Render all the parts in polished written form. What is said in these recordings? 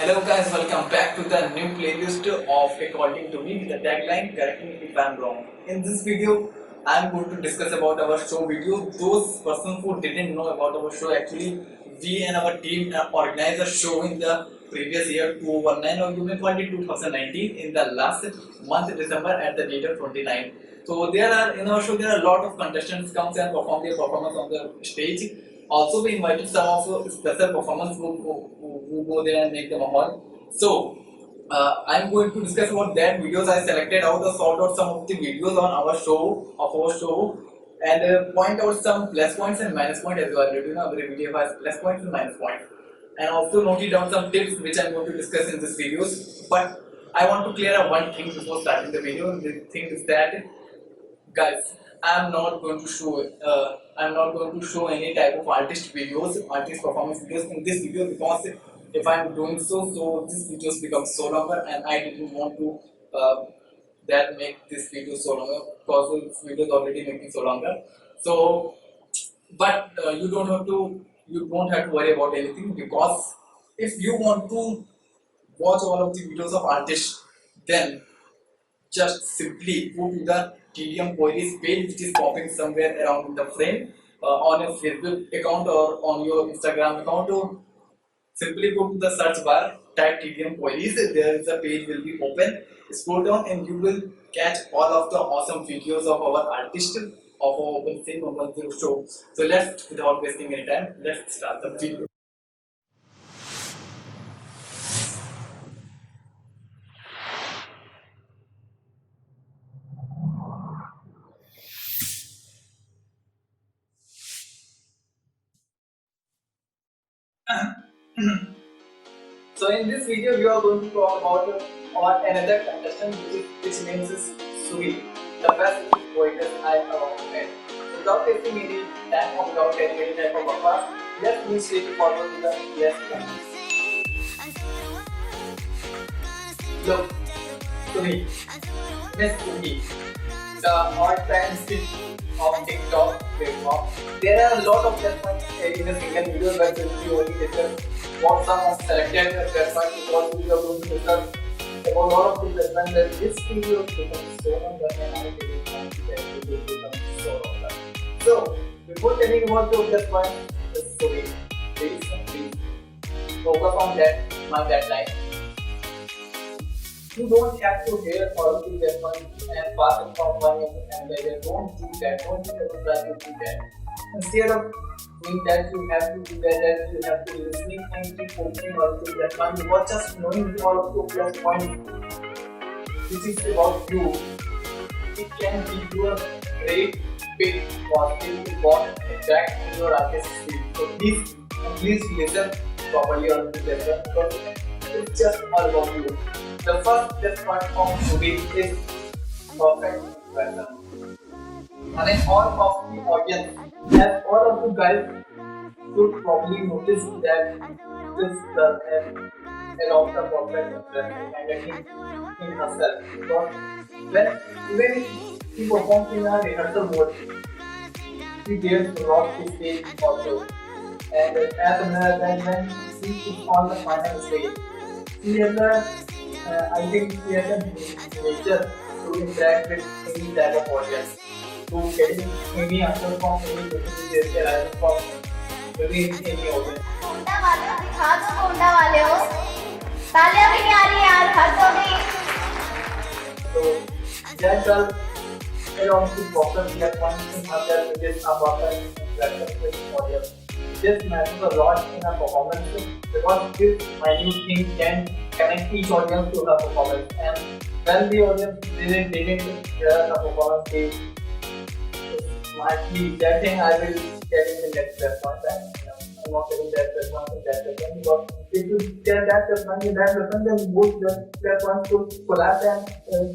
Hello guys, welcome back to the new playlist of According to Me with the tagline Correct me if I'm wrong. In this video, I'm going to discuss about our show video. Those persons who didn't know about our show, actually we and our team organized a show in the previous year 2019 or you may call it 2019 in the last month December at the date of 29. So there are in our show there are a lot of contestants comes and perform their performance on the stage. Also, we invited some of special performers who go there and make them a hall. So, I'm going to discuss about that videos. I selected out or sort out some of the videos on our show, and point out some plus points and minus points as well. You know, every video has plus points and minus points. And also noted down some tips which I'm going to discuss in this videos. But I want to clear up one thing before starting the video. The thing is that, guys, I'm not going to show any type of artist performance videos in this video, because if I'm doing so this videos become so longer, and I didn't want to that make this video so longer, because this video is already making so longer. So, but you don't have to worry about anything, because if you want to watch all of the videos of artists, then just simply go to the TDM queries page, which is popping somewhere around in the frame on your Facebook account or on your Instagram account. Or simply go to the search bar, type TDM queries. There is a page will be open. Scroll down and you will catch all of the awesome videos of our artists of our Open Film 110 show. So let's, without wasting any time, let's start the video. So in this video, we are going to talk about another contestant, which names is Shubhi, the best poetess I have met. Without wasting any time or without getting any type of applause, let's move straight forward to the next one. Look, Shubhi, Miss Shubhi, the all-time hit of TikTok platform. There are a lot of platforms in a single video, but we only discuss what some of selected platforms, because we are going to discuss about all of the platforms that this video becomes so longer, and I really want to that video becomes so longer. So, before telling about the platform, just please focus on that, mark that line. You don't have to hear all of the platforms and pass it from one to another. Don't do that. Don't ever try to do that. Instead of doing that, you have to do that. You have to listening and keep focusing on the platform. You are just knowing all of the plus points. This is about you. It can give you a great, big, positive impact in your artist's field. So please listen properly on the platform, because it's just all about you. The first platform from Shubhi is perfect impression. I mean, all of the audience, as all of you guys should probably notice that this girl has a lot of perfect impression and in herself. Because when she performs in a rehearsal mode, she dares to rock the stage also. And as a matter of when she is on the final stage, she has I think she has a nature to interact with any type of audience, to getting any answer from any question from any audience. कोंडा वाले हो, दिखा दो कोंडा वाले हो, तालियां भी नहीं आ रही यार, हद हो गई. So that girl along with focus the points in other videos about the interaction with audience. This matters a lot in a performance, because this minute thing can connect each audience to the performance, and when the audience didn't hear the performance, they smartly that thing I will get in the next response, and I'm not getting that response in that second, because if you get that response in that response, then both the response could collapse, and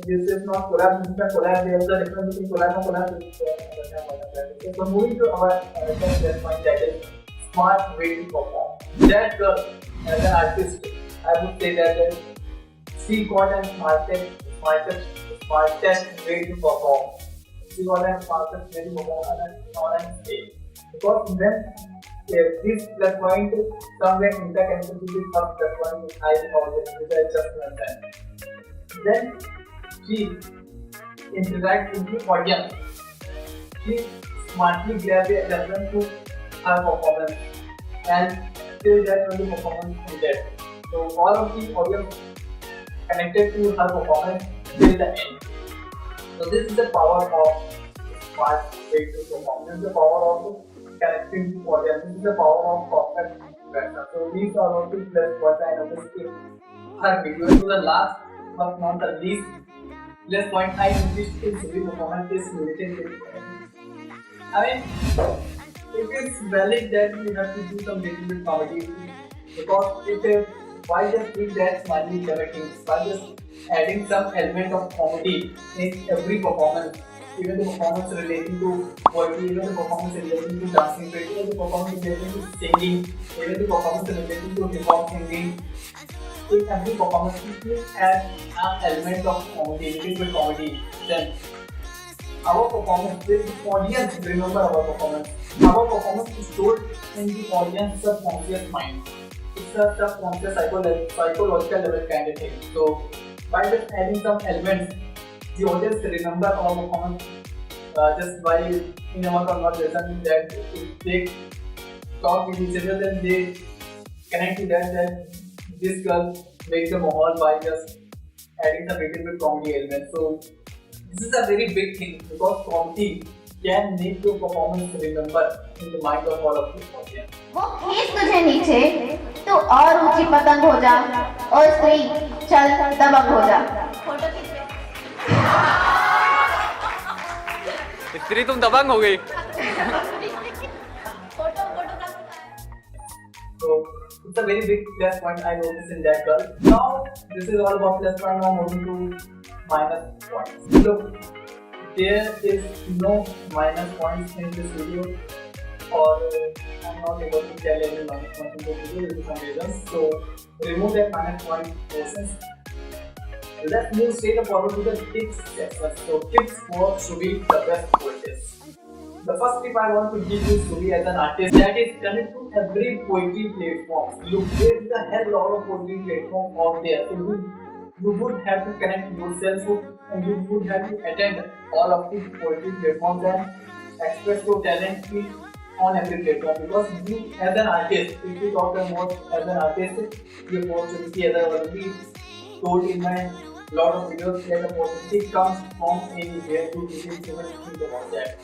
this is not collapse, this is collapse, there is a difference between collapse and collapse. So moving to our next response, that is smart way to perform. That girl, as an artist, I would say that she got a smartest way to perform. She got a smartest way to perform on a stage. Because when this plus point somewhere interconnected with the first plus point which I just mentioned. Then she interacts with the audience. She smartly grabs the attention to her performance and till that when the performance ended. So all of the audience connected to her performance till the end. So this is the power of smart way to perform. This is the power of connecting to audience. This is the power of perfect interaction. So these are all the plus points I noticed in her video. So the last but not the least plus point I noticed in Shubhi performance is related with I mean, it is valid that we have to do some little bit comedy because why just doing that smiley directing, why just adding some element of comedy in every performance, even the performance relating to poetry, even the performance relating to dancing, even the performance relating to singing, even the performance relating to hip hop singing. In every performance, if you add an element of comedy, little bit comedy, then our performance, the audience remember our performance. Our performance is stored in the audience subconscious mind. It's a subconscious psychological level kind of thing. So by just adding some elements, the audience remember our performance just by in our conversation that if they talk with each other, then they connect to that this girl makes the mahal by just adding some little bit comedy element. So this is a very big thing because comedy can make your performance remember in the mind of all of the audience. वो खींच तुझे नीचे तो और ऊंची पतंग हो जा और स्त्री चल दबंग हो जा फोटो खींच स्त्री तुम दबंग हो गई So it's a very big plus point I noticed in that girl. Now this is all about plus point. Now moving to minus points. Look, there is no minus points in this video, or I'm not able to tell any minus points in this video due to some reasons. So remove that minus point portions. Let's move straight forward to the tips section. So tips for Shubhi, the best poetess. The first tip I want to give you Shubhi as an artist, that is connect to every poetry platform. Look, there is a hell lot of poetry platform out there. So you would have to connect yourself and you would have to attend all of these poetry platforms and express your talent on every platform. Because you as an artist, if you talk about as an artist, the opportunity as I already told in my lot of videos that the opportunity comes from anywhere. You didn't even think about that.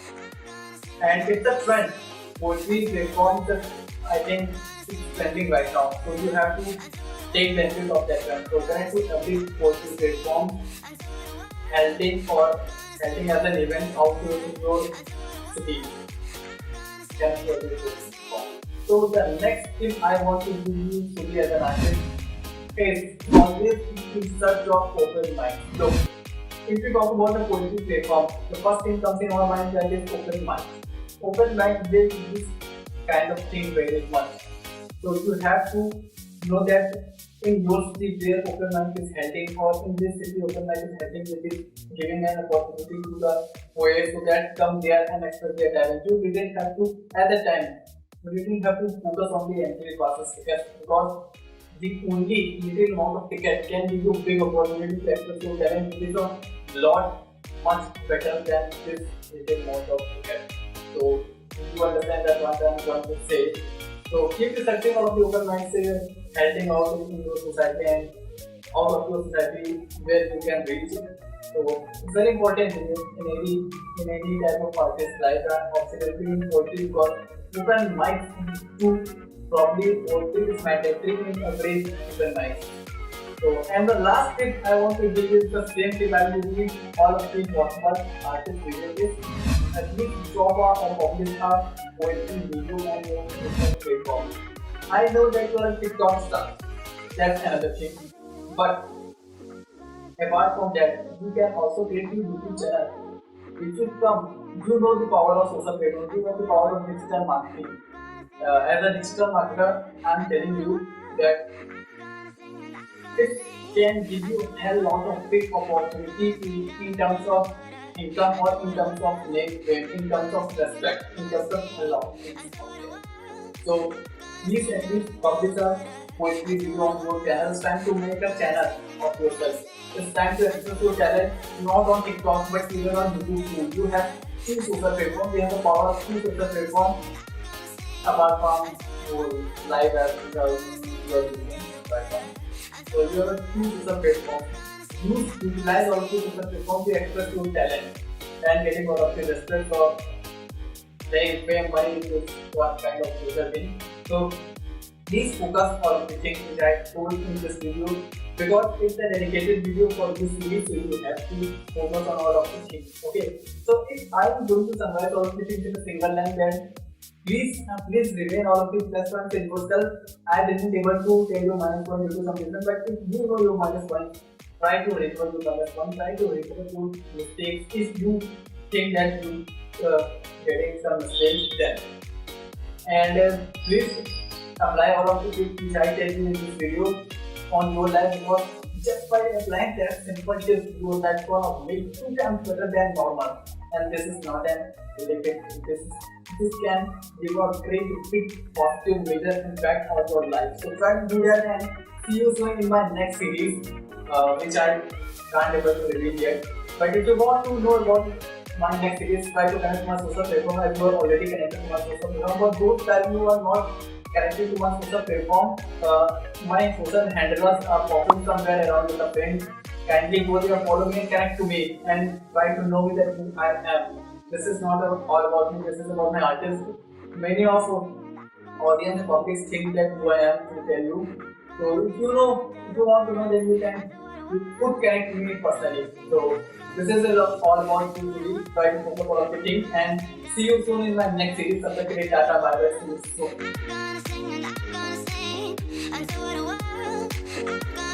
And it's a trend. Poetry platforms, I think it's trending right now. So you have to take benefit of that trend. So connect to every poetry platform, helping as an event out to your city. So the next tip I want to give you Shubhi as an artist is always in search of open mind. So if you talk about the poetry platform, the first thing comes in our mind that is open mind. Open mind will this kind of thing very much. So you have to know that in your city where open mind is heading, or in this city open mind is heading, with it giving an opportunity to the poets so that come there and express their talent. You didn't have to at the time. You didn't have to focus on the entry passes tickets because the only little amount of ticket can give you big opportunity to express your talent. It is a lot much better than this little amount of ticket. So you understand that what I am going to say. So keep researching all of the open minds, helping out in your society and out of your society where you can reach. So it's very important in any type of artist life, and absolutely in poetry because open mics to probably poetry is mandatory in every open mic. So and the last tip I want to give is the same tip I will give all of the possible artist videos. At least drop or publish a poetry video on your different platforms. I know that you are a TikTok star, that's another thing. But apart from that, you can also create a YouTube channel. If you come, you know the power of social platforms, you know the power of digital marketing. As a digital marketer, I am telling you that it can give you a hell lot of big opportunity in terms of income or in terms of name, in terms of respect, in terms of a lot of things. So please at least publish a poetry video on your channel. It's time to make a channel of yourself. It's time to express your talent not on TikTok but even on YouTube too. You have two social platforms. You have the power of two social platforms apart from your live as your using platform. So you have two social platforms. Utilize all two social platforms to express your talent and getting all of the respect or fame, money is one kind of user thing. So please focus on the things which I told in this video because it's a dedicated video for this series, so you have to focus on all of the things. Okay. So if I am going to summarize all of the things in a single line, then please remain all of the plus points in yourself. I didn't able to tell you minus point due to some reason, but if you know your minus point, try to recover your minus point, try to recover your mistakes if you think that you getting some mistakes then. And please apply all of the tips which I tell you in this video on your life because just by applying that simple tips, your life is gonna make 2 times better than normal. And this is not an related this can give a great big positive major impact on your life. So try to do that and see you soon in my next series, which I can't able to reveal yet. But if you want to know about my next series, try to connect to my social platform as you are already connected to my social platform. But those that you are not connected to my social platform, my social handlers are popping somewhere around with a friend. Kindly go there, follow me and connect to me and try to know me that who I am. This is not all about me, this is about my artist. Many of audience and public think that who I am to tell you. So if you want to know, then you could connect to me personally. So this is all about you really. Try to focus all of the things and see you soon in my next series. SaFaL, Tata, bye bye, see you soon.